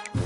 One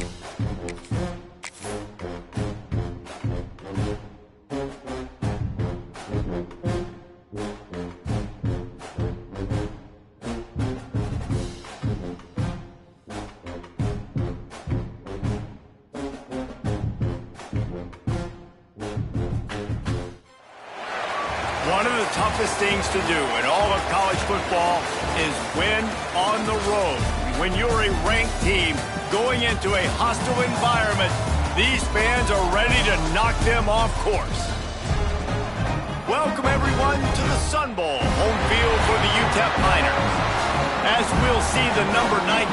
of the toughest things to do in all of college football is win on the road. When you're a ranked team going into a hostile environment, these fans are ready to knock them off course. Welcome, everyone, to the Sun Bowl, home field for the UTEP Miners. As we'll see the number 19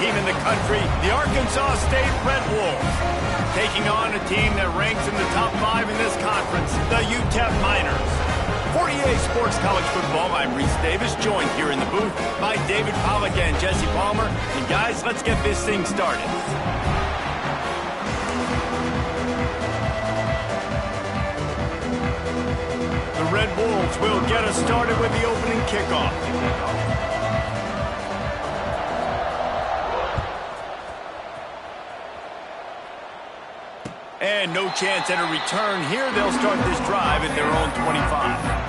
team in the country, the Arkansas State Red Wolves, taking on a team that ranks in the top 5 in this conference, the UTEP Miners. 48 Sports College Football, I'm Reese Davis, joined here in the booth by David Pollack and Jesse Palmer. And guys, let's get this thing started. The Red Wolves will get us started with the opening kickoff. And no chance at a return here. They'll start this drive at their own 25.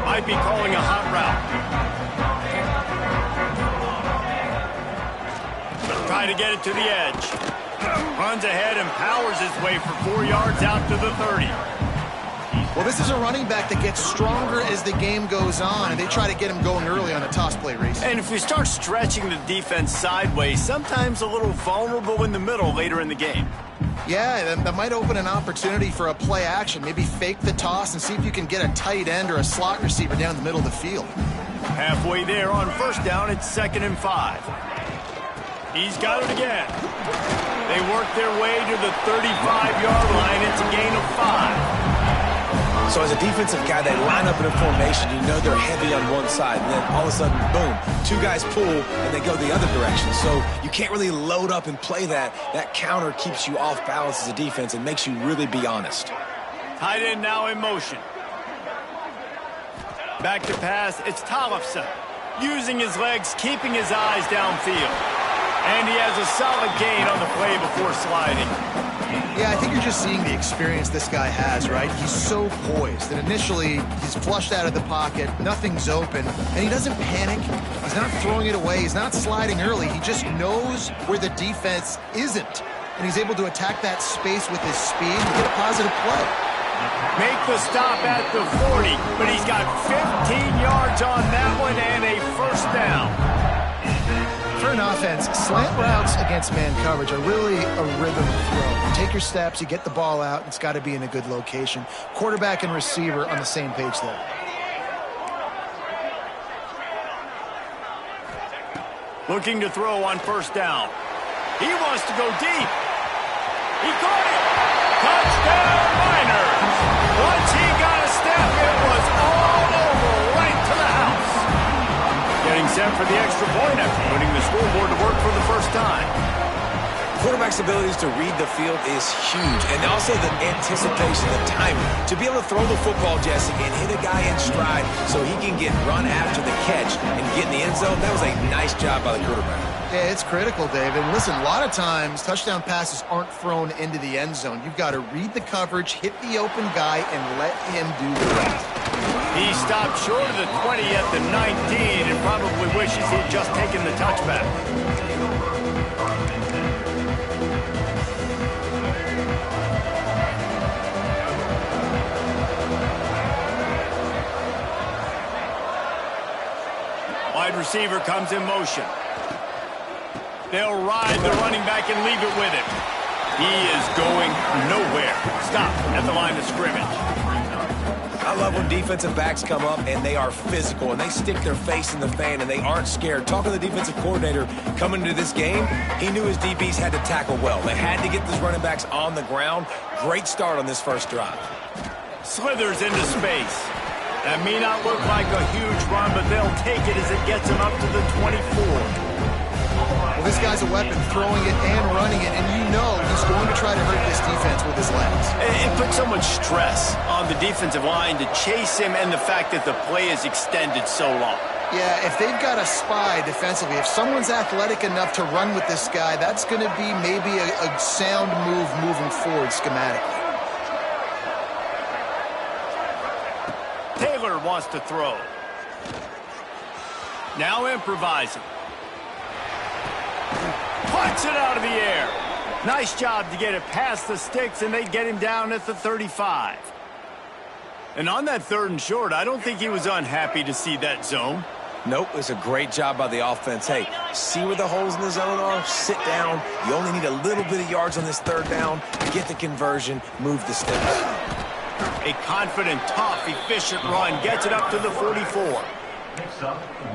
Might be calling a hot route. Try to get it to the edge. Runs ahead and powers his way for 4 yards out to the 30. Well, this is a running back that gets stronger as the game goes on, and they try to get him going early on the toss play, Reese. And if we start stretching the defense sideways, sometimes a little vulnerable in the middle later in the game. Yeah, that might open an opportunity for a play action. Maybe fake the toss and see if you can get a tight end or a slot receiver down the middle of the field. Halfway there on first down, it's 2nd and 5. He's got it again. They work their way to the 35-yard line. It's a gain of 5. So as a defensive guy, they line up in a formation. You know they're heavy on one side, and then all of a sudden, boom, 2 guys pull, and they go the other direction. So you can't really load up and play that. That counter keeps you off balance as a defense and makes you really be honest. Tight end now in motion. Back to pass, it's Tollefson. Using his legs, keeping his eyes downfield. And he has a solid gain on the play before sliding. Yeah, I think you're just seeing the experience this guy has, right? He's so poised that initially he's flushed out of the pocket, nothing's open, and he doesn't panic. He's not throwing it away. He's not sliding early. He just knows where the defense isn't, and he's able to attack that space with his speed and get a positive play. Make the stop at the 40, but he's got 15 yards on that one and a first down. For an offense, slant routes against man coverage are really a rhythm throw. You take your steps, you get the ball out, it's got to be in a good location. Quarterback and receiver on the same page there. Looking to throw on first down. He wants to go deep. He caught it. Touchdown, Miners. Once he got a step, it was all over, right to the house. Getting set for the extra point after putting the scoreboard to work for the first time. Quarterback's abilities to read the field is huge, and also the anticipation, the timing. To be able to throw the football, Jesse, and hit a guy in stride so he can get run after the catch and get in the end zone, that was a nice job by the quarterback. Yeah, it's critical, David. And listen, a lot of times touchdown passes aren't thrown into the end zone. You've got to read the coverage, hit the open guy, and let him do the rest. He stopped short of the 20 at the 19 and probably wishes he'd just taken the touchback. receiver comes in motion. They'll ride the running back and leave it with him. He is going nowhere. Stop at the line of scrimmage. I love when defensive backs come up and they are physical and they stick their face in the fan and they aren't scared. Talking to the defensive coordinator coming into this game, he knew his DBs had to tackle well. They had to get these running backs on the ground. Great start on this first drive. Slithers into space. That may not look like a huge run, but they'll take it as it gets him up to the 24. Well, this guy's a weapon, throwing it and running it, and you know he's going to try to hurt this defense with his legs. It puts so much stress on the defensive line to chase him and the fact that the play is extended so long. Yeah, if they've got a spy defensively, if someone's athletic enough to run with this guy, that's going to be maybe a sound move moving forward schematically. Taylor wants to throw. Now improvising. Puts it out of the air. Nice job to get it past the sticks, and they get him down at the 35. And on that 3rd and short, I don't think he was unhappy to see that zone. Nope, it was a great job by the offense. Hey, see where the holes in the zone are? Sit down. You only need a little bit of yards on this 3rd down. Get the conversion, move the sticks. A confident, tough, efficient run gets it up to the 44.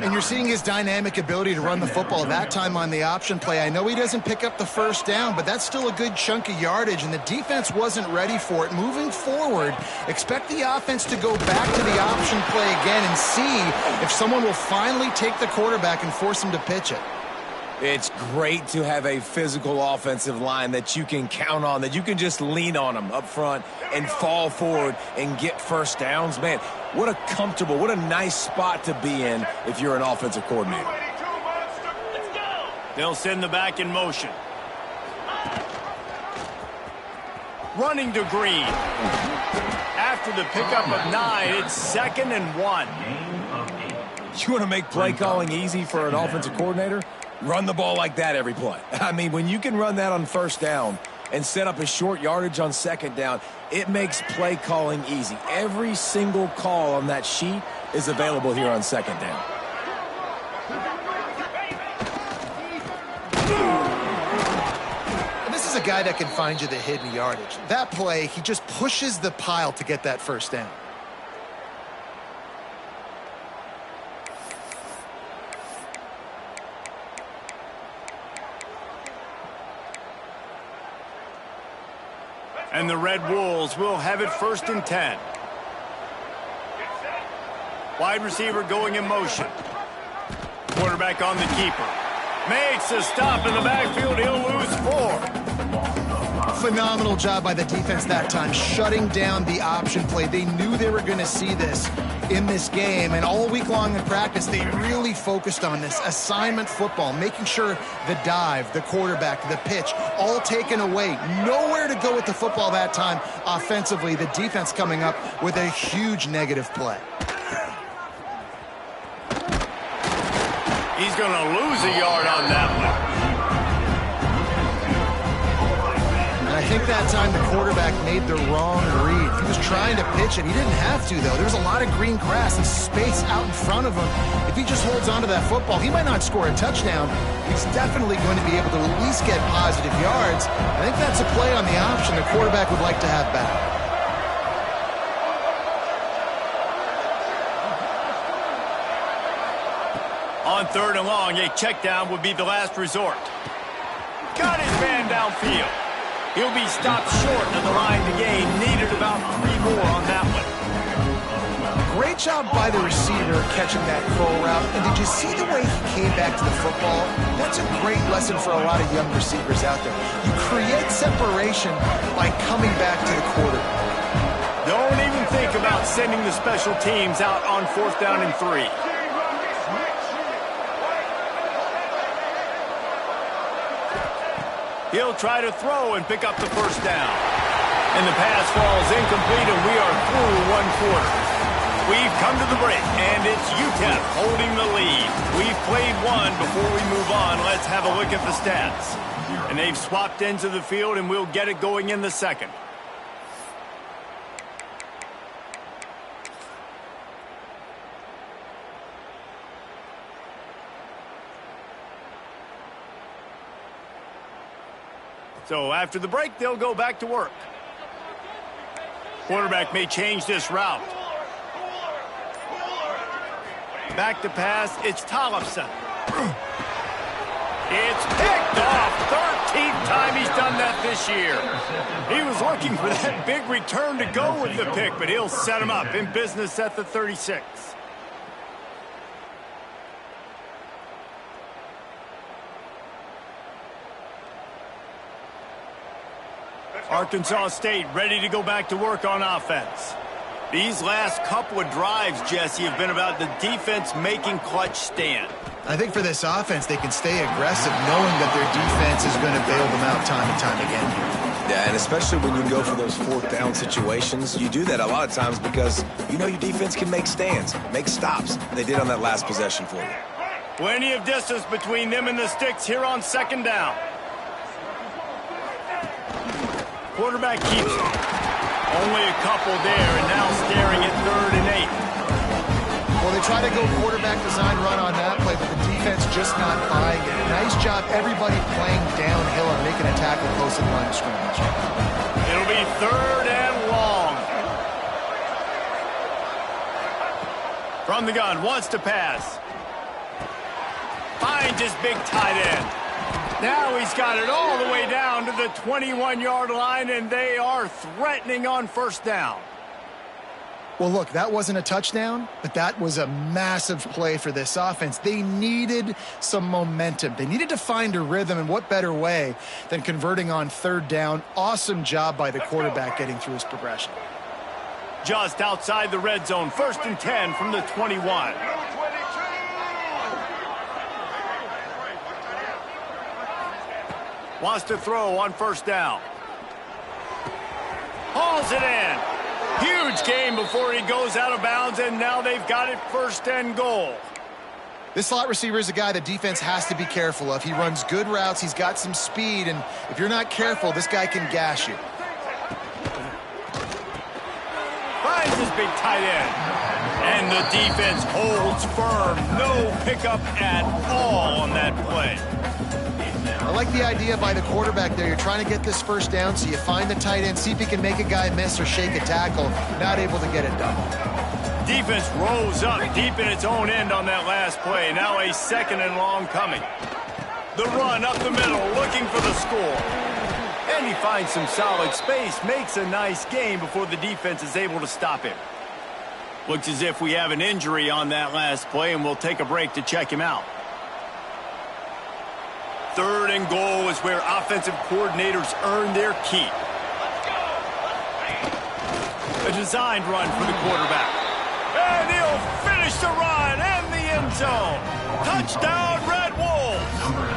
And you're seeing his dynamic ability to run the football that time on the option play. I know he doesn't pick up the 1st down, but that's still a good chunk of yardage, and the defense wasn't ready for it. Moving forward, expect the offense to go back to the option play again and see if someone will finally take the quarterback and force him to pitch it. It's great to have a physical offensive line that you can count on, that you can just lean on them up front and fall forward and get 1st downs. Man, what a comfortable, what a nice spot to be in if you're an offensive coordinator. They'll send the back in motion. Running to Green. After the pickup of 9, it's 2nd and 1. You want to make play calling easy for an offensive coordinator? Run the ball like that every play. I mean, when you can run that on 1st down and set up a short yardage on 2nd down, it makes play calling easy. Every single call on that sheet is available here on 2nd down. And this is a guy that can find you the hidden yardage. That play, he just pushes the pile to get that 1st down. And the Red Wolves will have it 1st and 10. Wide receiver going in motion. Quarterback on the keeper. Makes a stop in the backfield. He'll lose 4. Phenomenal job by the defense that time, shutting down the option play. They knew they were going to see this in this game, and all week long in practice, they really focused on this assignment football, making sure the dive, the quarterback, the pitch, all taken away. Nowhere to go with the football that time offensively. The defense coming up with a huge negative play. He's going to lose a yard on that one. I think that time the quarterback made the wrong read. He was trying to pitch it. He didn't have to, though. There's a lot of green grass and space out in front of him. If he just holds on to that football, he might not score a touchdown. He's definitely going to be able to at least get positive yards. I think that's a play on the option the quarterback would like to have back. On 3rd and long, a check down would be the last resort. Got his man downfield. He'll be stopped short of the line to gain. Needed about 3 more on that one. Great job by the receiver catching that curl route. And did you see the way he came back to the football? That's a great lesson for a lot of young receivers out there. You create separation by coming back to the quarterback. Don't even think about sending the special teams out on 4th down and 3. He'll try to throw and pick up the 1st down. And the pass falls incomplete, and we are through 1 quarter. We've come to the break, and it's UTEP holding the lead. We've played 1. Before we move on, let's have a look at the stats. And they've swapped ends of the field, and we'll get it going in the 2nd. So after the break, they'll go back to work. Quarterback may change this route. Back to pass, it's Tollefson. It's picked off. 13th time he's done that this year. He was looking for that big return to go with the pick, but he'll set him up in business at the 36. Arkansas State ready to go back to work on offense. These last couple of drives, Jesse, have been about the defense making clutch stand. I think for this offense, they can stay aggressive knowing that their defense is going to bail them out time and time again here. Yeah, and especially when you go for those fourth down situations, you do that a lot of times because you know your defense can make stands, make stops. They did on that last possession for you. Plenty of distance between them and the sticks here on second down. Quarterback keeps it. Only a couple there, and now staring at 3rd and 8. Well, they try to go quarterback design run on that play, but the defense just not buying it. Nice job, everybody playing downhill and making a tackle close to the line of scrimmage. It'll be 3rd and long. From the gun, wants to pass. Finds his big tight end. Now he's got it all the way down to the 21-yard line, and they are threatening on first down. Well, look, that wasn't a touchdown, but that was a massive play for this offense. They needed some momentum. They needed to find a rhythm, and what better way than converting on 3rd down. Awesome job by the quarterback getting through his progression. Just outside the red zone, 1st and 10 from the 21. Wants to throw on first down. Hauls it in. Huge gain before he goes out of bounds, and now they've got it 1st and goal. This slot receiver is a guy the defense has to be careful of. He runs good routes. He's got some speed, and if you're not careful, this guy can gash you. Finds his big tight end. And the defense holds firm. No pickup at all on that play. I like the idea by the quarterback there. You're trying to get this first down, so you find the tight end, see if he can make a guy miss or shake a tackle. Not able to get it done. Defense rose up deep in its own end on that last play. Now a 2nd and long coming. The run up the middle, looking for the score. And he finds some solid space, makes a nice gain before the defense is able to stop him. Looks as if we have an injury on that last play, and we'll take a break to check him out. 3rd and goal is where offensive coordinators earn their keep. A designed run for the quarterback. And he'll finish the run and the end zone. Touchdown, Red Wolves!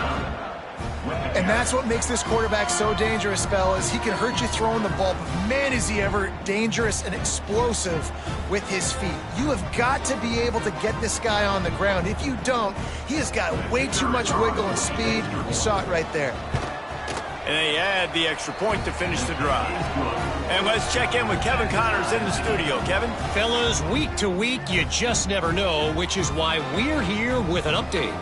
And that's what makes this quarterback so dangerous, fellas. He can hurt you throwing the ball, but man, is he ever dangerous and explosive with his feet. You have got to be able to get this guy on the ground. If you don't, he has got way too much wiggle and speed. You saw it right there. And they add the extra point to finish the drive. And let's check in with Kevin Connors in the studio. Kevin? Fellas, week to week, you just never know, which is why we're here with an update.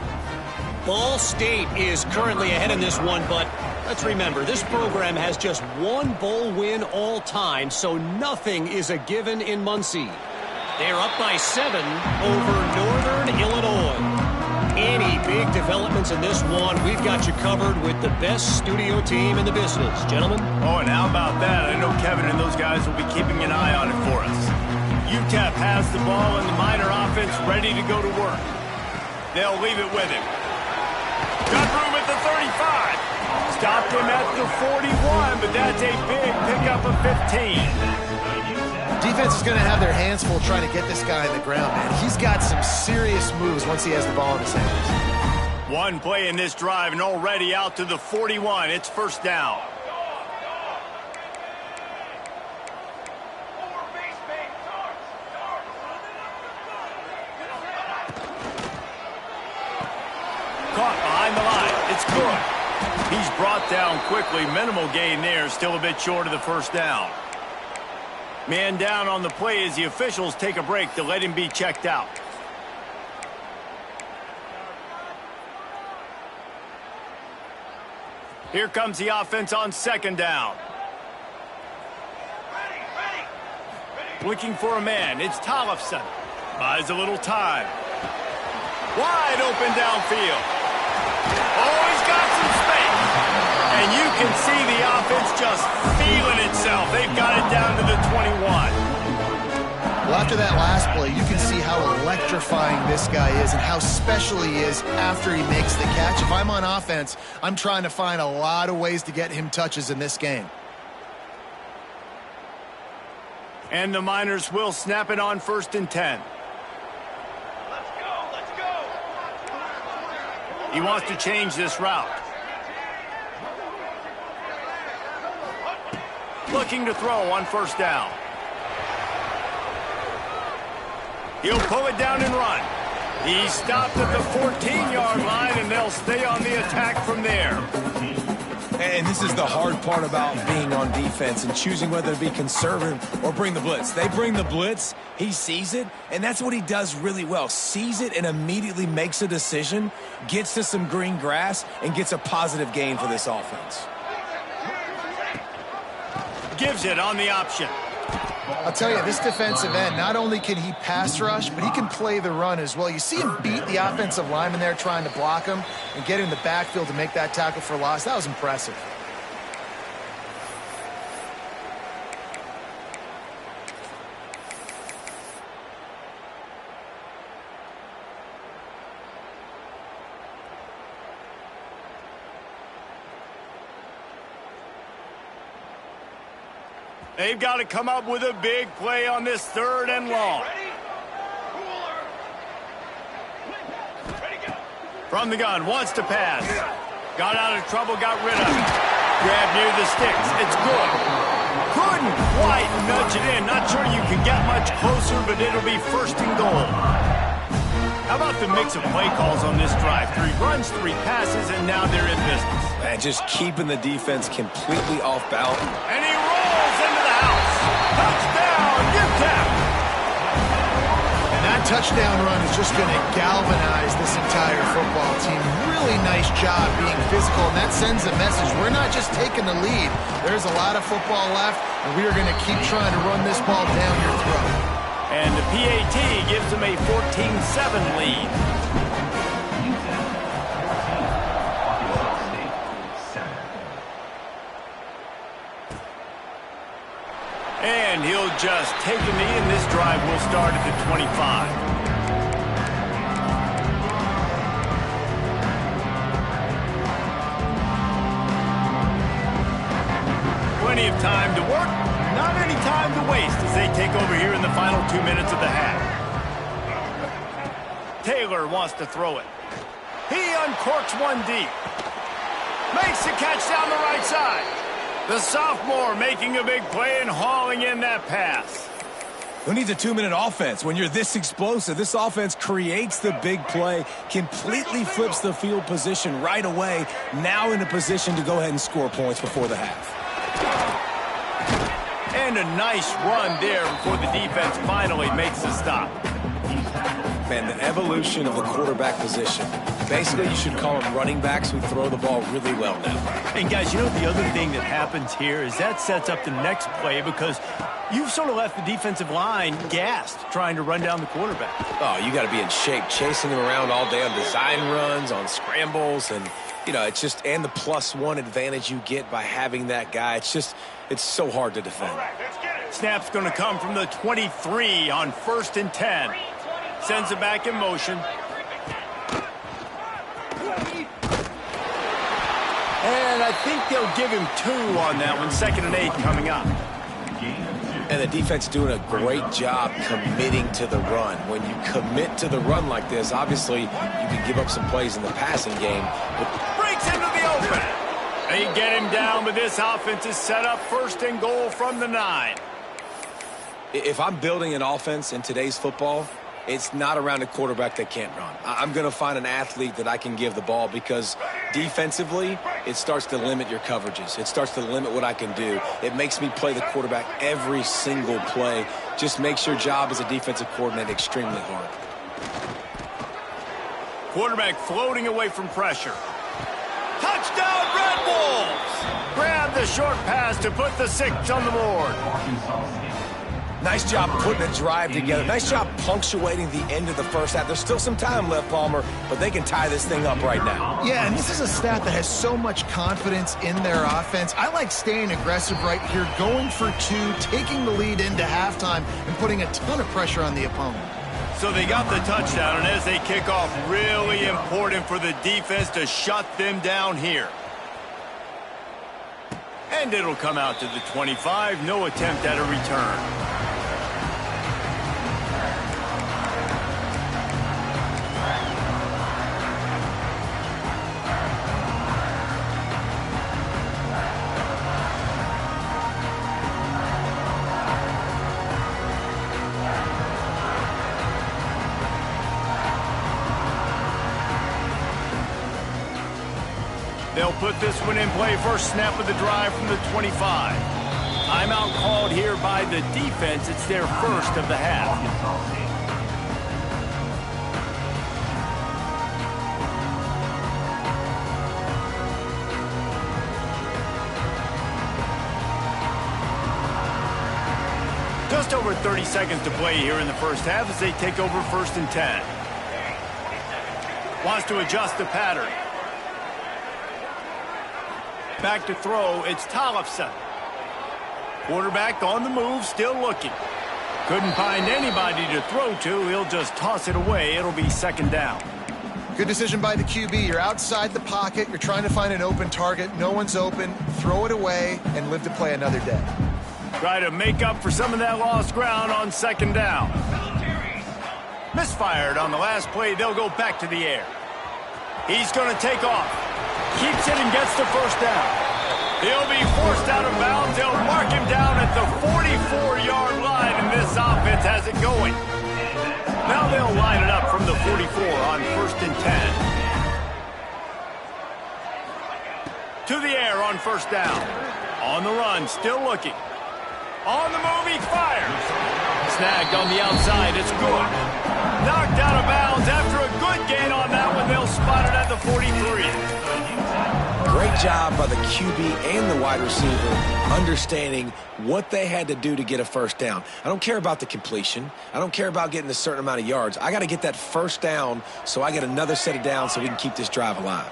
Ball State is currently ahead in this one, but let's remember, this program has just one bowl win all time, so nothing is a given in Muncie. They're up by 7 over Northern Illinois. Any big developments in this one, we've got you covered with the best studio team in the business. Gentlemen? Oh, and how about that? I know Kevin and those guys will be keeping an eye on it for us. UTEP has the ball and the Miner offense ready to go to work. They'll leave it with him. Got room at the 35. Stopped him at the 41, but that's a big pickup of 15. Defense is going to have their hands full trying to get this guy on the ground, man. He's got some serious moves once he has the ball in his hands. One play in this drive and already out to the 41. It's first down. Caught behind the line. It's good. He's brought down quickly. Minimal gain there. Still a bit short of the first down. Man down on the play as the officials take a break to let him be checked out. Here comes the offense on second down. Looking for a man. It's Tollefson. Buys a little time. Wide open downfield. Oh, he's got some space. And you can see the offense just feeling itself. They've got it down to the 21. Well, after that last play, you can see how electrifying this guy is and how special he is after he makes the catch. If I'm on offense, I'm trying to find a lot of ways to get him touches in this game. And the Miners will snap it on 1st and 10. Let's go. He wants to change this route. Looking to throw on 1st down. He'll pull it down and run. He stopped at the 14-yard line, and they'll stay on the attack from there. And this is the hard part about being on defense and choosing whether to be conservative or bring the blitz. They bring the blitz, he sees it, and that's what he does really well. Sees it and immediately makes a decision, gets to some green grass, and gets a positive gain for this offense. Gives it on the option. I'll tell you, this defensive end, not only can he pass rush, but he can play the run as well. You see him beat the offensive lineman there trying to block him and get in the backfield to make that tackle for loss. That was impressive. They've got to come up with a big play on this 3rd and long. From the gun, wants to pass. Got out of trouble, got rid of it. Grab near the sticks. It's good. Couldn't quite nudge it in. Not sure you can get much closer, but it'll be 1st and goal. How about the mix of play calls on this drive? 3 runs, 3 passes, and now they're in business. Man, just keeping the defense completely off balance. And he rolls into the house. Touchdown, UTEP. And that touchdown run is just going to galvanize this entire football team. Really nice job being physical, and that sends a message. We're not just taking the lead. There's a lot of football left, and we are going to keep trying to run this ball down your throat. And the PAT gives them a 14-7 lead. And he'll just take a knee, and this drive will start at the 25. Plenty of time to work, not any time to waste as they take over here in the final 2 minutes of the half. Taylor wants to throw it. He uncorks one deep. Makes the catch down the right side. The sophomore making a big play and hauling in that pass. Who needs a 2-minute offense? When you're this explosive, this offense creates the big play, completely flips the field position right away, now in a position to go ahead and score points before the half. And a nice run there before the defense finally makes the stop. Man, the evolution of the quarterback position. Basically, you should call them running backs who throw the ball really well now. And guys, you know the other thing that happens here is that sets up the next play because you've sort of left the defensive line gassed trying to run down the quarterback. Oh, you got to be in shape, chasing him around all day on design runs, on scrambles, and, you know, it's just, and the +1 advantage you get by having that guy. It's so hard to defend. Snap's going to come from the 23 on 1st and 10. Sends it back in motion. And I think they'll give him 2 on that one. 2nd and 8 coming up. And the defense doing a great job committing to the run. When you commit to the run like this, obviously you can give up some plays in the passing game. But breaks into the open. They get him down, but this offense is set up 1st and goal from the 9. If I'm building an offense in today's football, it's not around a quarterback that can't run. I'm going to find an athlete that I can give the ball because defensively, it starts to limit your coverages. It starts to limit what I can do. It makes me play the quarterback every single play. Just makes your job as a defensive coordinator extremely hard. Quarterback floating away from pressure. Touchdown, Red Wolves! Grab the short pass to put the 6 on the board. Nice job putting a drive together. Nice job punctuating the end of the first half. There's still some time left, Palmer, but they can tie this thing up right now. Yeah, and this is a staff that has so much confidence in their offense. I like staying aggressive right here, going for 2, taking the lead into halftime, and putting a ton of pressure on the opponent. So they got the touchdown, and as they kick off, really important for the defense to shut them down here. And it'll come out to the 25. No attempt at a return. They'll put this one in play. First snap of the drive from the 25. Timeout called here by the defense. It's their first of the half. Just over 30 seconds to play here in the first half as they take over 1st and 10. Wants to adjust the pattern. Back to throw, it's Tollefson. Quarterback on the move, still looking. Couldn't find anybody to throw to. He'll just toss it away. It'll be 2nd down. Good decision by the QB. You're outside the pocket. You're trying to find an open target. No one's open. Throw it away and live to play another day. Try to make up for some of that lost ground on 2nd down. Misfired on the last play. They'll go back to the air. He's going to take off. Keeps it and gets the 1st down. He'll be forced out of bounds. They'll mark him down at the 44-yard line, and this offense has it going. Now they'll line it up from the 44 on 1st and 10. To the air on 1st down. On the run, still looking. On the move, he fires. Snagged on the outside, it's good. Knocked out of bounds after a good gain on that one. They'll spot it at the 43. Great job by the QB and the wide receiver understanding what they had to do to get a 1st down. I don't care about the completion. I don't care about getting a certain amount of yards. I got to get that 1st down so I get another set of downs so we can keep this drive alive.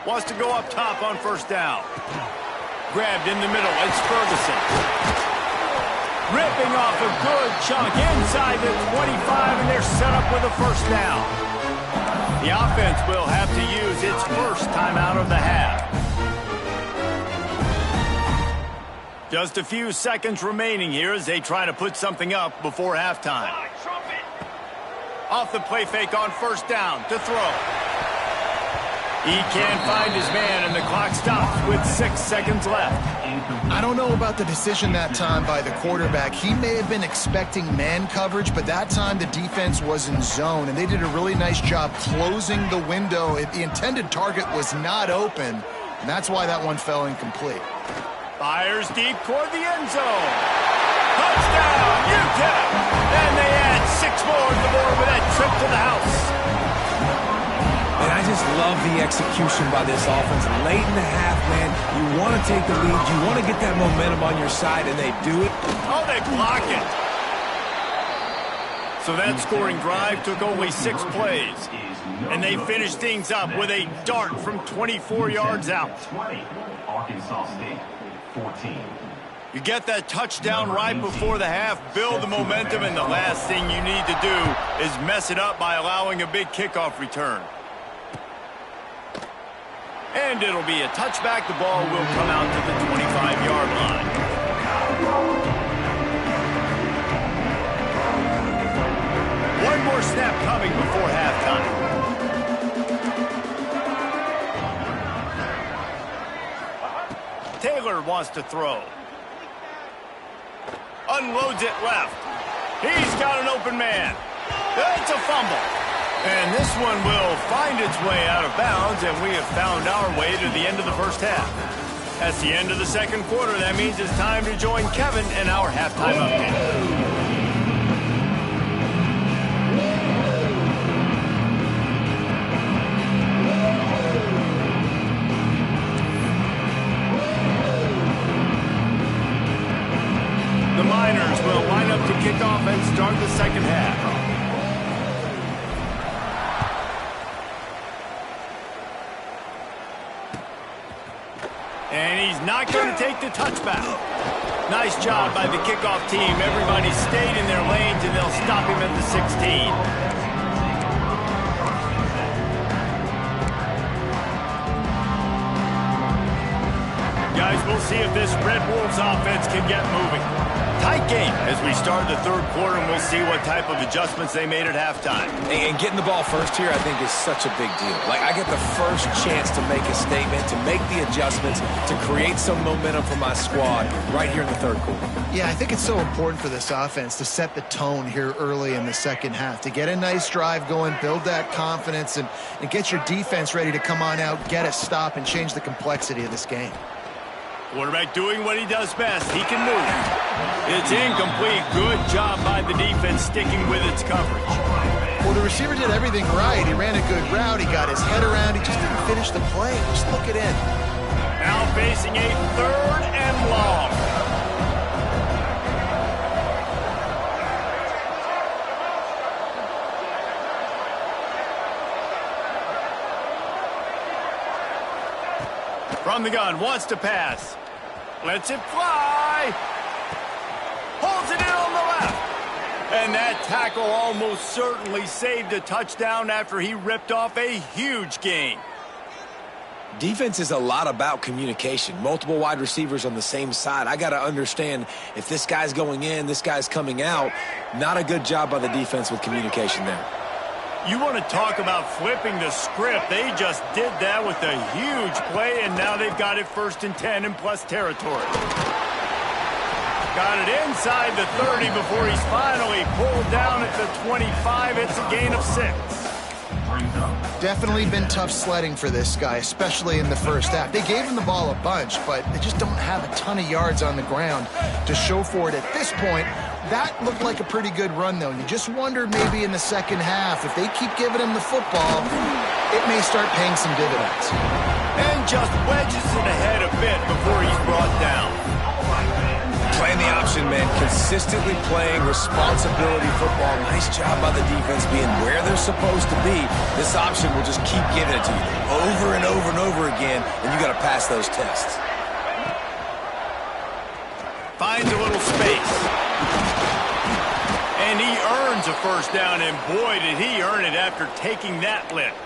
Wants to go up top on 1st down. Grabbed in the middle. It's Ferguson. Ripping off a good chunk inside the 25, and they're set up with a 1st down. The offense will have to use its first timeout of the half. Just a few seconds remaining here as they try to put something up before halftime. Off the play fake on 1st down to throw. He can't find his man, and the clock stops with 6 seconds left. I don't know about the decision that time by the quarterback. He may have been expecting man coverage, but that time the defense was in zone, and they did a really nice job closing the window. The intended target was not open, and that's why that one fell incomplete. Fires deep toward the end zone. Touchdown, UTEP! And they add 6 more to the board with that trip to the house. And I just love the execution by this offense. Late in the half, man, you want to take the lead. You want to get that momentum on your side, and they do it. Oh, they block it. So that scoring drive took only 6 plays. And they finished things up with a dart from 24 yards out. 20, Arkansas State, 14. You get that touchdown right before the half, build the momentum, and the last thing you need to do is mess it up by allowing a big kickoff return. And it'll be a touchback. The ball will come out to the 25-yard line. One more snap coming before halftime. Taylor wants to throw. Unloads it left. He's got an open man. It's a fumble. And this one will find its way out of bounds, and we have found our way to the end of the first half. That's the end of the second quarter. That means it's time to join Kevin in our halftime update. kick off and start the second half. And he's not going to take the touchback. Nice job by the kickoff team. Everybody stayed in their lanes, and they'll stop him at the 16. Guys, we'll see if this Red Wolves offense can get moving. Tight game as we start the third quarter, and we'll see what type of adjustments they made at halftime. And getting the ball first here, I think, is such a big deal. Like, I get the first chance to make a statement, to make the adjustments, to create some momentum for my squad right here in the third quarter. Yeah, I think it's so important for this offense to set the tone here early in the second half, to get a nice drive going, build that confidence, and get your defense ready to come on out, get a stop, and change the complexity of this game. Quarterback doing what he does best. He can move. It's incomplete. Good job by the defense sticking with its coverage. Well, the receiver did everything right. He ran a good route. He got his head around. He just didn't finish the play. Just look it in. Now facing a third and long. From the gun, wants to pass. Lets it fly. Holds it in on the left. And that tackle almost certainly saved a touchdown after he ripped off a huge gain. Defense is a lot about communication. Multiple wide receivers on the same side. I got to understand if this guy's going in, this guy's coming out. Not a good job by the defense with communication there. You want to talk about flipping the script. They just did that with a huge play, and now they've got it 1st and 10 in plus territory. Got it inside the 30 before he's finally pulled down at the 25. It's a gain of 6. Definitely been tough sledding for this guy, especially in the first half. They gave him the ball a bunch, but they just don't have a ton of yards on the ground to show for it at this point. That looked like a pretty good run, though. You just wonder maybe in the second half, if they keep giving him the football, it may start paying some dividends. And just wedges it ahead a bit before he's brought down. Playing the option, man. Consistently playing responsibility football. Nice job by the defense being where they're supposed to be. This option will just keep giving it to you over and over and over again, and you got to pass those tests. Finds a little space. And he earns a first down, and boy, did he earn it after taking that lift.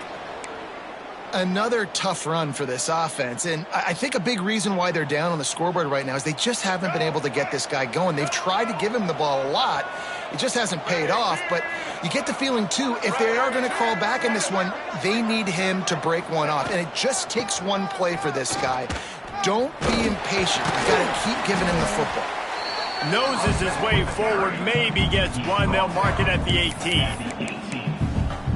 Another tough run for this offense, and I think a big reason why they're down on the scoreboard right now is they just haven't been able to get this guy going. They've tried to give him the ball a lot. It just hasn't paid off, but you get the feeling, too, if they are going to crawl back in this one, they need him to break one off, and it just takes one play for this guy. Don't be impatient. You got to keep giving him the football. Noses his way forward, maybe gets one. They'll mark it at the 18.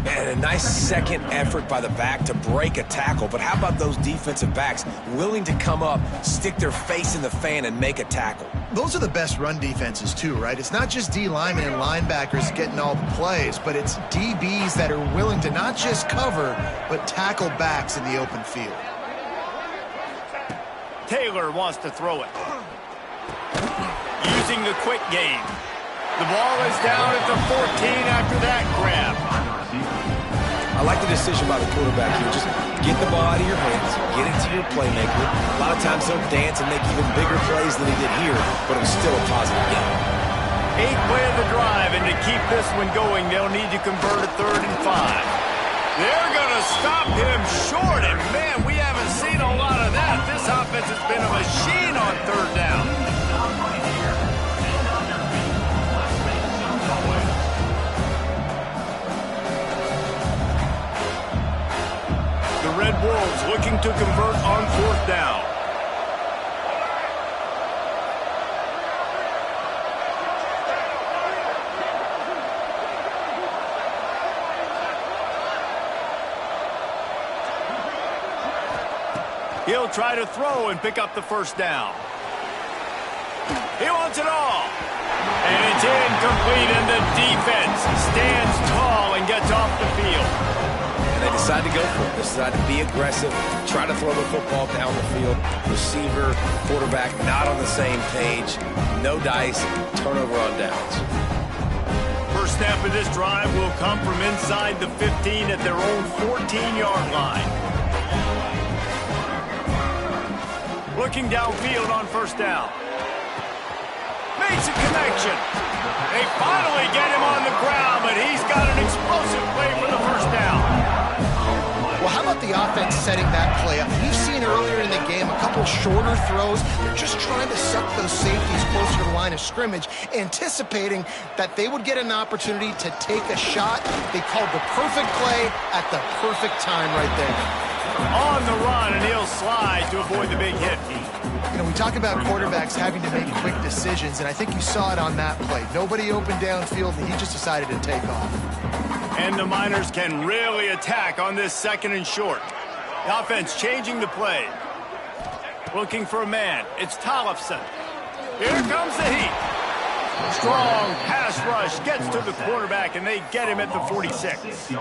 And a nice second effort by the back to break a tackle. But how about those defensive backs willing to come up, stick their face in the fan, and make a tackle? Those are the best run defenses, too, right? It's not just D linemen and linebackers getting all the plays, but it's DBs that are willing to not just cover, but tackle backs in the open field. Taylor wants to throw it. Using the quick game. The ball is down at the 14 after that grab. I like the decision by the quarterback here. Just get the ball out of your hands, get it to your playmaker. A lot of times he'll dance and make even bigger plays than he did here, but it was still a positive game. 8 play of the drive, and to keep this one going, they'll need to convert a 3rd and 5. They're going to stop him short, and man, we haven't seen a lot of that. This offense has been a machine on 3rd down. The Red Wolves looking to convert on 4th down. He'll try to throw and pick up the first down. He wants it all. And it's incomplete, and the defense stands tall and gets off the field. And they decide to go for it. They decide to be aggressive, try to throw the football down the field. Receiver, quarterback, not on the same page. No dice, turnover on downs. First snap of this drive will come from inside the 15 at their own 14-yard line. Looking downfield on first down. Makes a connection. They finally get him on the ground, but he's got an explosive play for the first down. Well, how about the offense setting that play up? We've seen earlier in the game a couple shorter throws. They're just trying to suck those safeties closer to the line of scrimmage, anticipating that they would get an opportunity to take a shot. They called the perfect play at the perfect time right there. On the run, and he'll slide to avoid the big hit. You know, we talk about quarterbacks having to make quick decisions, and I think you saw it on that play. Nobody open downfield, and he just decided to take off. And the Miners can really attack on this second and short. The offense changing the play. Looking for a man. It's Tollefson. Here comes the heat. Strong pass rush gets to the quarterback, and they get him at the 46.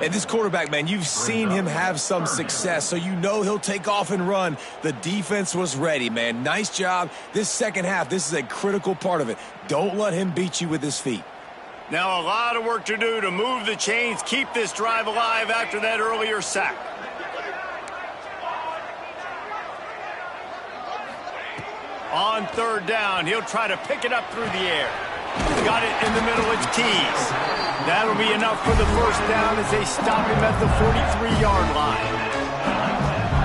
And this quarterback, man, you've seen him have some success, so you know he'll take off and run. The defense was ready, man. Nice job. This second half, this is a critical part of it. Don't let him beat you with his feet. Now a lot of work to do to move the chains, keep this drive alive after that earlier sack. On third down, he'll try to pick it up through the air. Got it in the middle, it's Keys. That'll be enough for the first down as they stop him at the 43-yard line.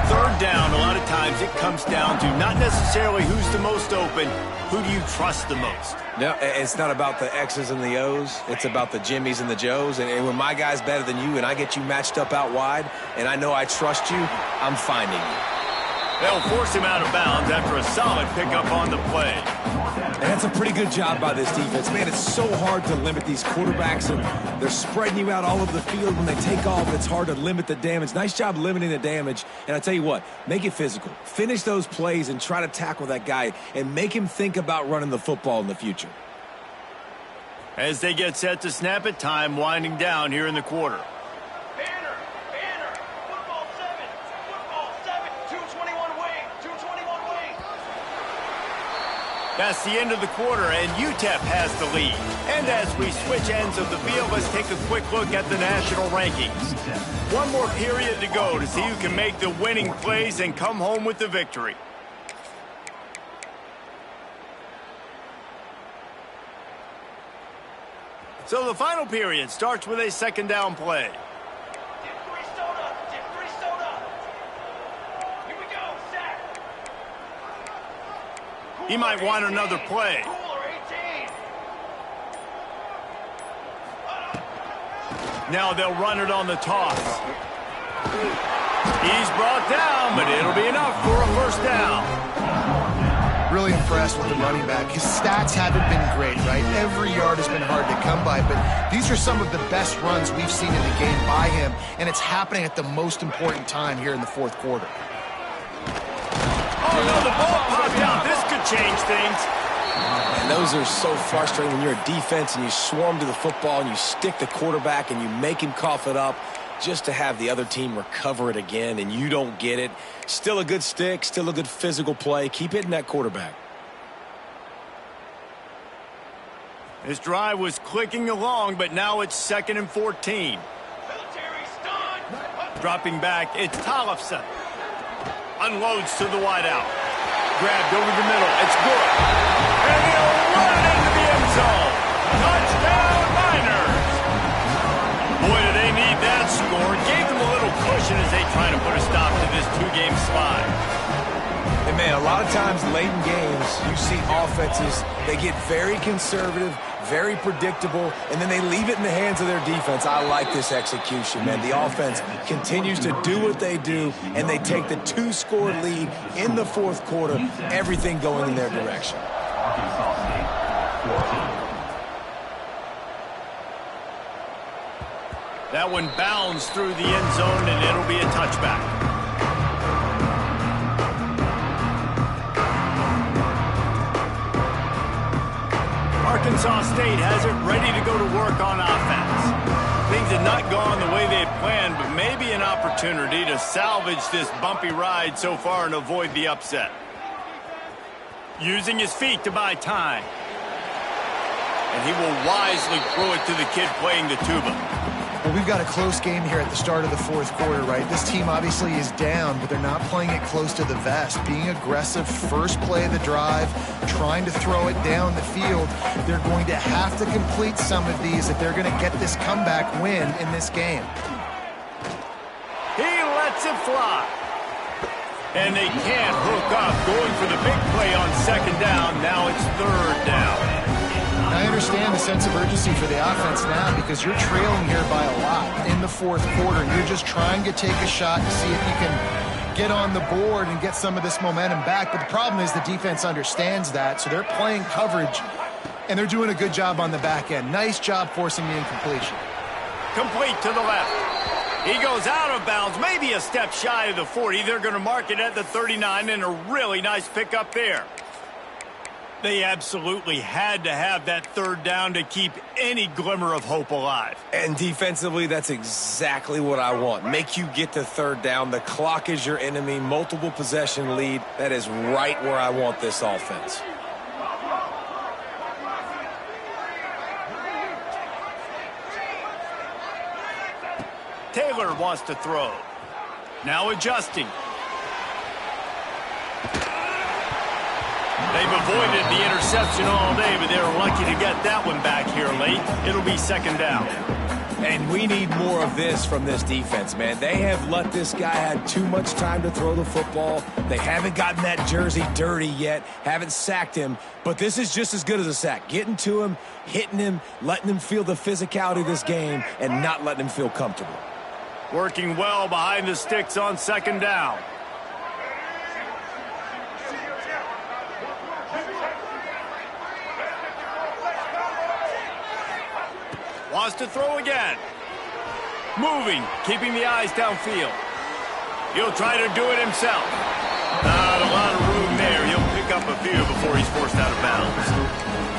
Third down, a lot of times it comes down to not necessarily who's the most open, who do you trust the most? No, it's not about the X's and the O's. It's about the Jimmys and the Joes. And when my guy's better than you and I get you matched up out wide and I know I trust you, I'm finding you. They'll force him out of bounds after a solid pickup on the play. And that's a pretty good job by this defense. Man, it's so hard to limit these quarterbacks, and they're spreading you out all over the field. When they take off, it's hard to limit the damage. Nice job limiting the damage. And I tell you what, make it physical. Finish those plays and try to tackle that guy and make him think about running the football in the future. As they get set to snap it, time winding down here in the quarter. That's the end of the quarter, and UTEP has the lead. And as we switch ends of the field, let's take a quick look at the national rankings. One more period to go to see who can make the winning plays and come home with the victory. So the final period starts with a second down play. He might want another play. Now they'll run it on the toss. He's brought down, but it'll be enough for a first down. Really impressed with the running back. His stats haven't been great, right? Every yard has been hard to come by, but these are some of the best runs we've seen in the game by him, and it's happening at the most important time here in the fourth quarter. Oh, no, the ball popped out. This could change things. And those are so frustrating when you're a defense and you swarm to the football and you stick the quarterback and you make him cough it up just to have the other team recover it again and you don't get it. Still a good stick, still a good physical play. Keep hitting that quarterback. This drive was clicking along, but now it's 2nd and 14. Dropping back, it's Tollefson. Unloads to the wideout. Grabbed over the middle. It's good. And he'll run it into the end zone. Touchdown, Miners. Boy, do they need that score. Gave them a little cushion as they try to put a stop to this two-game slide. And, man, a lot of times late in games, you see offenses, they get very conservative, very predictable, and then they leave it in the hands of their defense. I like this execution, man. The offense continues to do what they do, and they take the 2-score lead in the fourth quarter, everything going in their direction. That one bounds through the end zone, and it'll be a touchback. Arkansas State has it ready to go to work on offense. Things things had not gone the way they had planned, but maybe an opportunity to salvage this bumpy ride so far and avoid the upset. Using his feet to buy time. And he will wisely throw it to the kid playing the tuba. Well, we've got a close game here at the start of the fourth quarter, right? This team obviously is down, but they're not playing it close to the vest. Being aggressive, first play of the drive, trying to throw it down the field. They're going to have to complete some of these if they're going to get this comeback win in this game. He lets it fly. And they can't hook up, going for the big play on second down. Now it's third down. I understand the sense of urgency for the offense now because you're trailing here by a lot in the fourth quarter. And you're just trying to take a shot to see if you can get on the board and get some of this momentum back. But the problem is the defense understands that, so they're playing coverage, and they're doing a good job on the back end. Nice job forcing the incompletion. Complete to the left. He goes out of bounds, maybe a step shy of the 40. They're going to mark it at the 39, and a really nice pickup there. They absolutely had to have that third down to keep any glimmer of hope alive. And defensively, that's exactly what I want. Make you get to third down. The clock is your enemy. Multiple possession lead. That is right where I want this offense. Taylor wants to throw. Now adjusting. They've avoided the interception all day, but they're lucky to get that one back here late. It'll be second down. And we need more of this from this defense, man. They have let this guy have too much time to throw the football. They haven't gotten that jersey dirty yet, haven't sacked him. But this is just as good as a sack. Getting to him, hitting him, letting him feel the physicality of this game, and not letting him feel comfortable. Working well behind the sticks on second down. Wants to throw again. Moving, keeping the eyes downfield. He'll try to do it himself. Not a lot of room there. He'll pick up a few before he's forced out of bounds.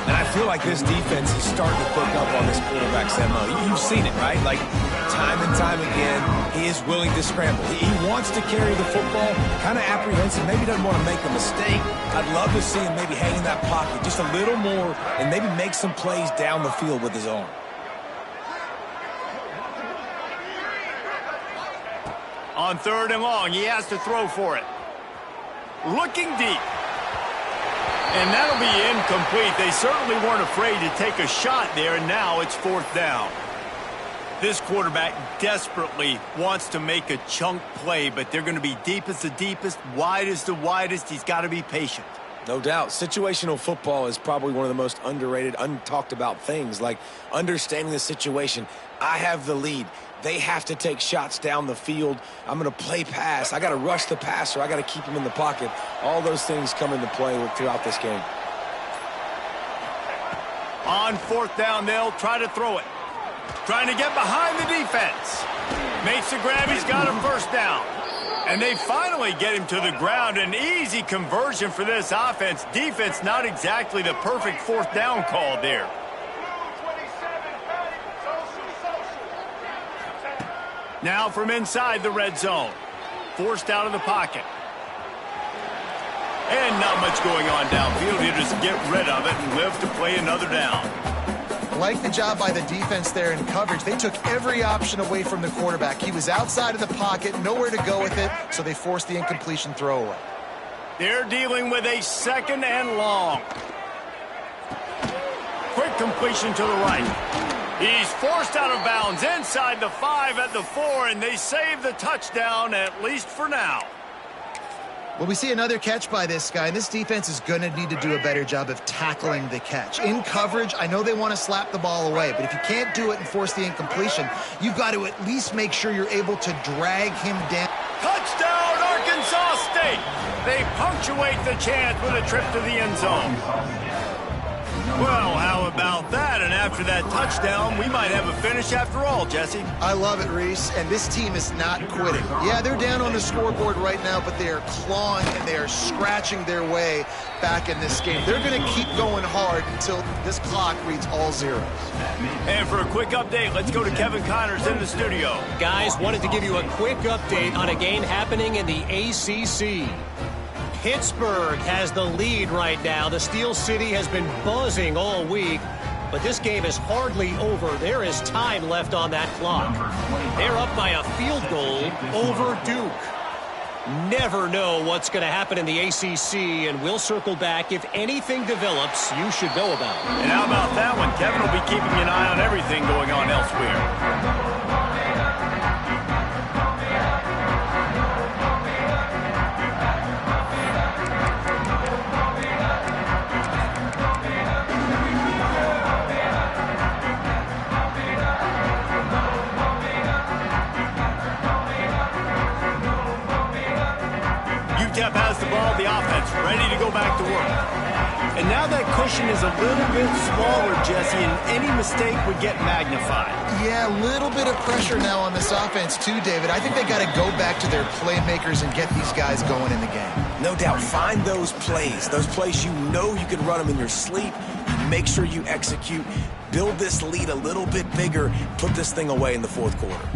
And I feel like this defense is starting to pick up on this quarterback's MO. You've seen it, right? Like, time and time again, he is willing to scramble. He wants to carry the football, kind of apprehensive, maybe doesn't want to make a mistake. I'd love to see him maybe hang in that pocket just a little more and maybe make some plays down the field with his arm. On third and long, he has to throw for it. Looking deep. And that'll be incomplete. They certainly weren't afraid to take a shot there, and now it's fourth down. This quarterback desperately wants to make a chunk play, but they're going to be deep as the deepest, wide as the widest. He's got to be patient. No doubt. Situational football is probably one of the most underrated, untalked about things, like understanding the situation. I have the lead. They have to take shots down the field. I'm going to play pass. I got to rush the passer. I got to keep him in the pocket. All those things come into play throughout this game. On fourth down, they'll try to throw it. Trying to get behind the defense. Makes the grab. He's got a first down. And they finally get him to the ground. An easy conversion for this offense. Defense, not exactly the perfect fourth down call there. Now from inside the red zone. Forced out of the pocket. And not much going on downfield. He'll just get rid of it and live to play another down. Like the job by the defense there in coverage. They took every option away from the quarterback. He was outside of the pocket, nowhere to go with it, so they forced the incompletion throwaway. They're dealing with a second and long. Quick completion to the right. He's forced out of bounds inside the 5 at the 4, and they save the touchdown, at least for now. Well, we see another catch by this guy, and this defense is going to need to do a better job of tackling the catch. In coverage, I know they want to slap the ball away, but if you can't do it and force the incompletion, you've got to at least make sure you're able to drag him down. Touchdown, Arkansas State! They punctuate the chance with a trip to the end zone. Well, how about that? And after that touchdown, we might have a finish after all, Jesse. I love it, Reese, and this team is not quitting. Yeah, they're down on the scoreboard right now, but they are clawing and they are scratching their way back in this game. They're going to keep going hard until this clock reads all zeros. And for a quick update, let's go to Kevin Connors in the studio. Guys, wanted to give you a quick update on a game happening in the ACC. Pittsburgh has the lead right now. The Steel City has been buzzing all week, but this game is hardly over. There is time left on that clock. They're up by a field goal over Duke. Never know what's going to happen in the ACC, and we'll circle back. If anything develops, you should know about it. And how about that one? Kevin will be keeping an eye on everything going on elsewhere. UTEP has the ball, the offense ready to go back to work. And now that cushion is a little bit smaller, Jesse, and any mistake would get magnified. Yeah, a little bit of pressure now on this offense too, David. I think they got to go back to their playmakers and get these guys going in the game. No doubt. Find those plays you know you can run them in your sleep. Make sure you execute. Build this lead a little bit bigger. Put this thing away in the fourth quarter.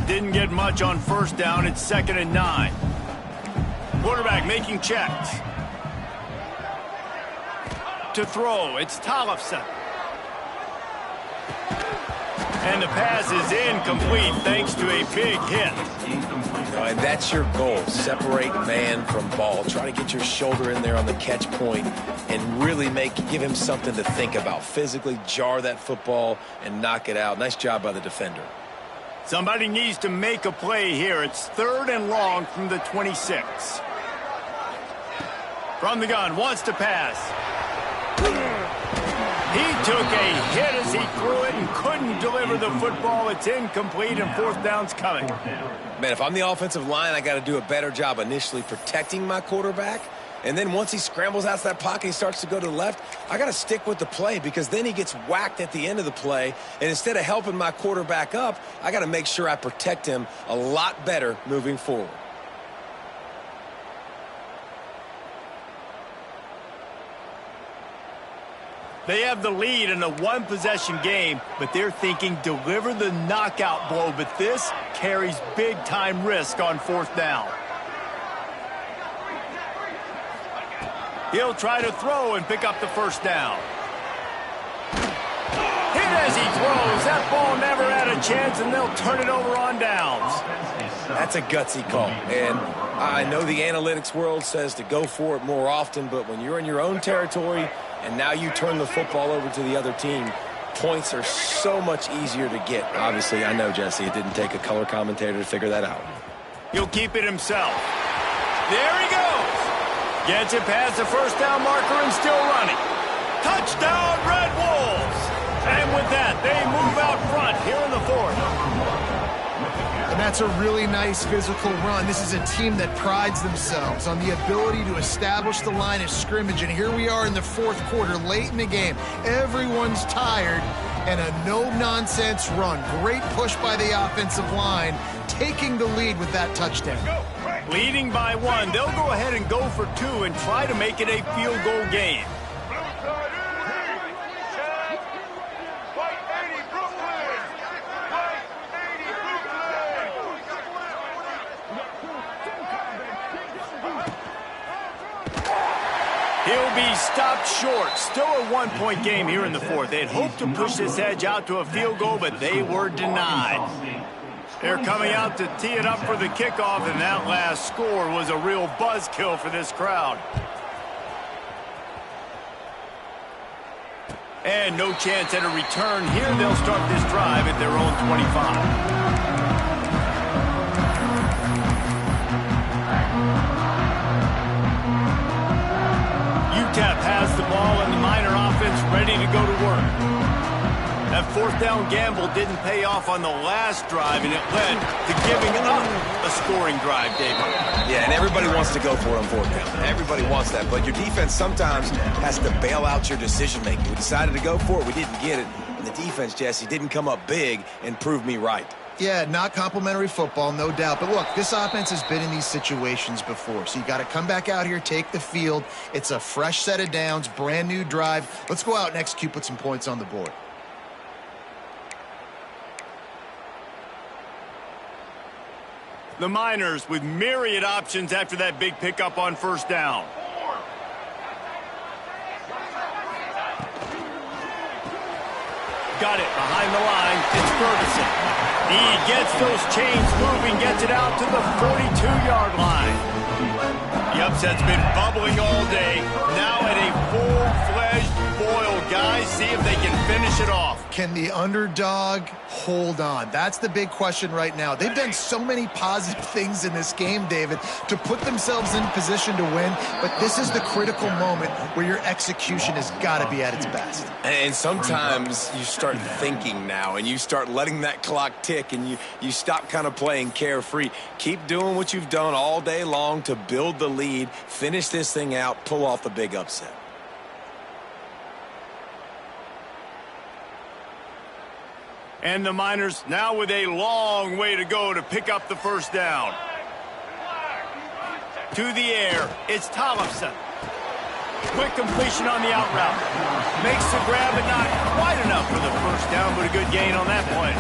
Didn't get much on first down. It's 2nd and 9. Quarterback making checks. To throw, it's Tollefson. And the pass is incomplete thanks to a big hit. And that's your goal. Separate man from ball. Try to get your shoulder in there on the catch point and really give him something to think about. Physically jar that football and knock it out. Nice job by the defender. Somebody needs to make a play here. It's 3rd and long from the 26. From the gun, wants to pass. He took a hit as he threw it and couldn't deliver the football. It's incomplete and 4th down's coming. Man, if I'm the offensive line, I got to do a better job initially protecting my quarterback. And then once he scrambles out of that pocket, he starts to go to the left, I got to stick with the play because then he gets whacked at the end of the play. And instead of helping my quarterback up, I got to make sure I protect him a lot better moving forward. They have the lead in a one-possession game, but they're thinking deliver the knockout blow. But this carries big-time risk on 4th down. He'll try to throw and pick up the 1st down. Hit as he throws. That ball never had a chance, and they'll turn it over on downs. That's a gutsy call. And I know the analytics world says to go for it more often, but when you're in your own territory and now you turn the football over to the other team, points are so much easier to get. Obviously, I know, Jesse, it didn't take a color commentator to figure that out. He'll keep it himself. There he goes. Gets it past the 1st down marker and still running. Touchdown, Red Wolves! And with that, they move out front here in the 4th. And that's a really nice physical run. This is a team that prides themselves on the ability to establish the line of scrimmage. And here we are in the 4th quarter, late in the game. Everyone's tired, and a no-nonsense run. Great push by the offensive line, taking the lead with that touchdown. Leading by 1, they'll go ahead and go for 2 and try to make it a field goal game. He'll be stopped short. Still a 1-point game here in the 4th. They'd hoped to push this edge out to a field goal, but they were denied. They're coming out to tee it up for the kickoff, and that last score was a real buzzkill for this crowd. And no chance at a return here. They'll start this drive at their own 25. UTEP has the ball and the Miner offense ready to go to work. That fourth down gamble didn't pay off on the last drive, and it led to giving up a scoring drive, David. Yeah, and everybody wants to go for it on fourth down. Everybody wants that, but your defense sometimes has to bail out your decision-making. We decided to go for it. We didn't get it. And the defense, Jesse, didn't come up big and prove me right. Yeah, not complimentary football, no doubt. But look, this offense has been in these situations before. So you got to come back out here, take the field. It's a fresh set of downs, brand new drive. Let's go out and execute, put some points on the board. The Miners with myriad options after that big pickup on first down. Got it behind the line. It's Ferguson. He gets those chains moving, gets it out to the 42-yard line. The upset's been bubbling all day. Now at a full-fledged boil, guys. See if they can finish it off. Can the underdog hold on? That's the big question right now. They've done so many positive things in this game, David, to put themselves in position to win, but this is the critical moment where your execution has got to be at its best. And sometimes you start thinking now, and you start letting that clock tick, and you stop kind of playing carefree. Keep doing what you've done all day long to build the lead, finish this thing out, pull off the big upset. And the Miners now with a long way to go to pick up the first down. To the air, it's Tollefson. Quick completion on the out route. Makes the grab, but not quite enough for the first down, but a good gain on that play.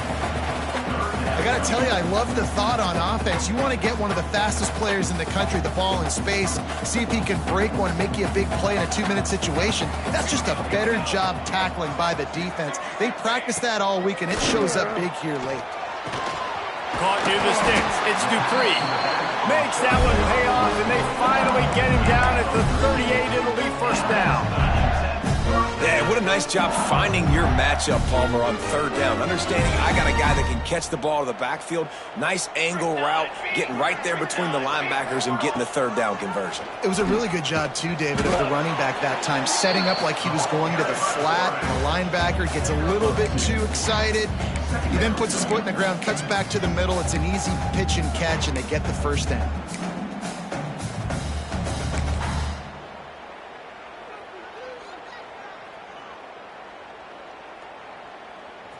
I got to tell you, I love the thought on offense. You want to get one of the fastest players in the country the ball in space, see if he can break one and make you a big play in a 2-minute situation. That's just a better job tackling by the defense. They practiced that all week, and it shows up big here late. Caught near the sticks. It's Dupree. Makes that one pay off, and they finally get him down at the 38. It'll be first down. Yeah, what a nice job finding your matchup, Palmer, on third down. Understanding I got a guy that can catch the ball to the backfield. Nice angle route, getting right there between the linebackers and getting the third down conversion. It was a really good job, too, David, of the running back that time, setting up like he was going to the flat. The linebacker gets a little bit too excited. He then puts his foot in the ground, cuts back to the middle. It's an easy pitch and catch, and they get the first down.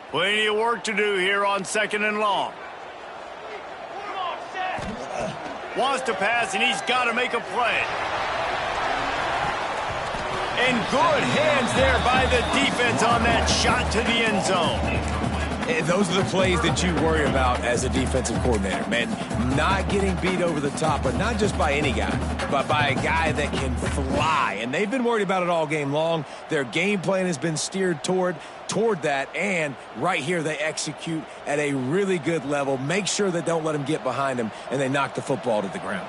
Plenty of work to do here on second and long. Wants to pass, and he's got to make a play. And good hands there by the defense on that shot to the end zone. And those are the plays that you worry about as a defensive coordinator, man. Not getting beat over the top, but not just by any guy, but by a guy that can fly. And they've been worried about it all game long. Their game plan has been steered toward that, and right here they execute at a really good level. Make sure they don't let him get behind him, and they knock the football to the ground.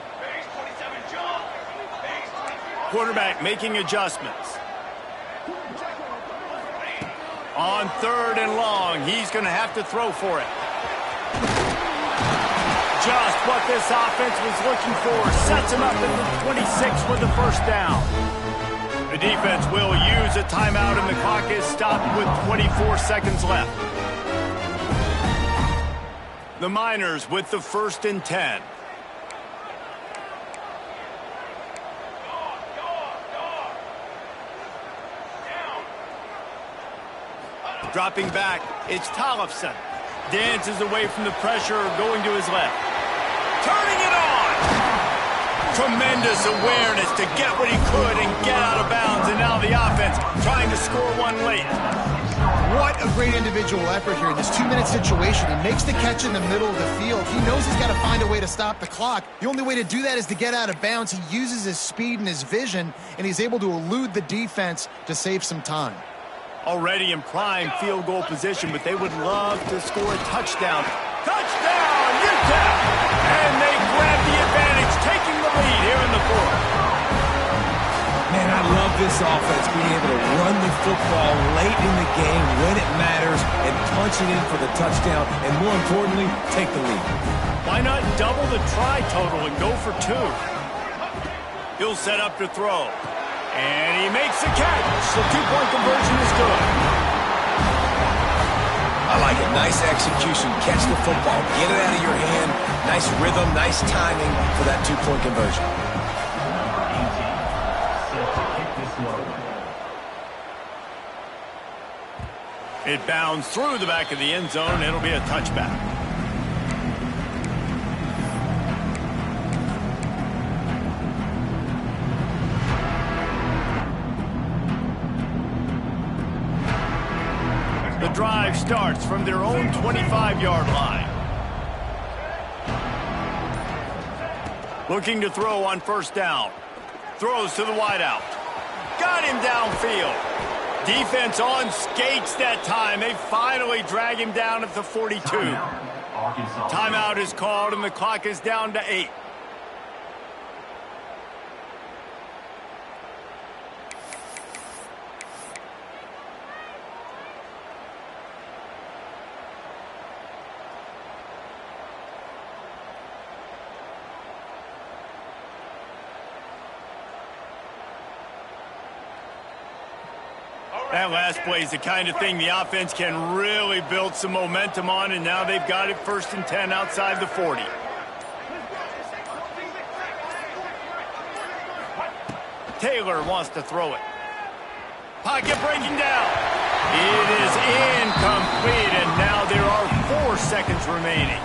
Quarterback making adjustments. On third and long, he's going to have to throw for it. Just what this offense was looking for. Sets him up at the 26 with the first down. The defense will use a timeout, and the clock is stopped with 24 seconds left. The Miners with the 1st and 10. Dropping back, it's Tollefson. Dances away from the pressure, going to his left. Turning it on! Tremendous awareness to get what he could and get out of bounds, and now the offense trying to score one late. What a great individual effort here in this 2-minute situation. He makes the catch in the middle of the field. He knows he's got to find a way to stop the clock. The only way to do that is to get out of bounds. He uses his speed and his vision, and he's able to elude the defense to save some time. Already in prime field goal position, but they would love to score a touchdown. Touchdown, UTEP! And they grab the advantage, taking the lead here in the fourth. Man, I love this offense being able to run the football late in the game when it matters and punch it in for the touchdown, and more importantly, take the lead. Why not double the try total and go for 2? He'll set up to throw. And he makes the catch. The 2-point conversion is good. I like it. Nice execution. Catch the football. Get it out of your hand. Nice rhythm, nice timing for that two-point conversion. It bounced through the back of the end zone. It'll be a touchback. The drive starts from their own 25-yard line. Looking to throw on first down. Throws to the wideout. Got him downfield. Defense on skates that time. They finally drag him down at the 42. Timeout is called, and the clock is down to 8. That last play is the kind of thing the offense can really build some momentum on, and now they've got it 1st and 10 outside the 40. Taylor wants to throw it. Pocket breaking down. It is incomplete, and now there are 4 seconds remaining.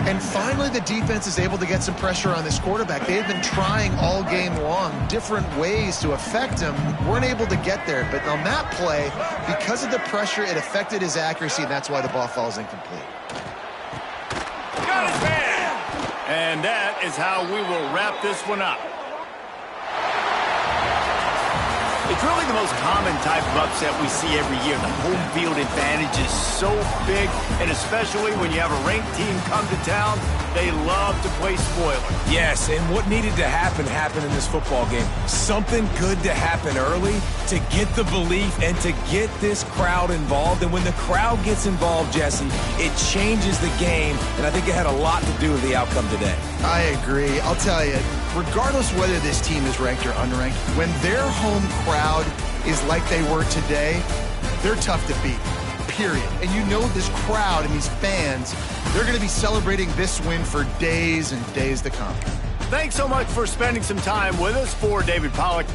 And finally, the defense is able to get some pressure on this quarterback. They've been trying all game long different ways to affect him. Weren't able to get there. But on that play, because of the pressure, it affected his accuracy, and that's why the ball falls incomplete. Got his man! And that is how we will wrap this one up. It's really the most common type of upset we see every year. The home field advantage is so big, and especially when you have a ranked team come to town, they love to play spoiler. Yes, and what needed to happen happened in this football game. Something good to happen early to get the belief and to get this crowd involved. And when the crowd gets involved, Jesse, it changes the game, and I think it had a lot to do with the outcome today. I agree. I'll tell you, regardless whether this team is ranked or unranked, when their home crowd is like they were today, they're tough to beat, period. And you know this crowd and these fans, they're going to be celebrating this win for days and days to come. Thanks so much for spending some time with us. For David Pollack,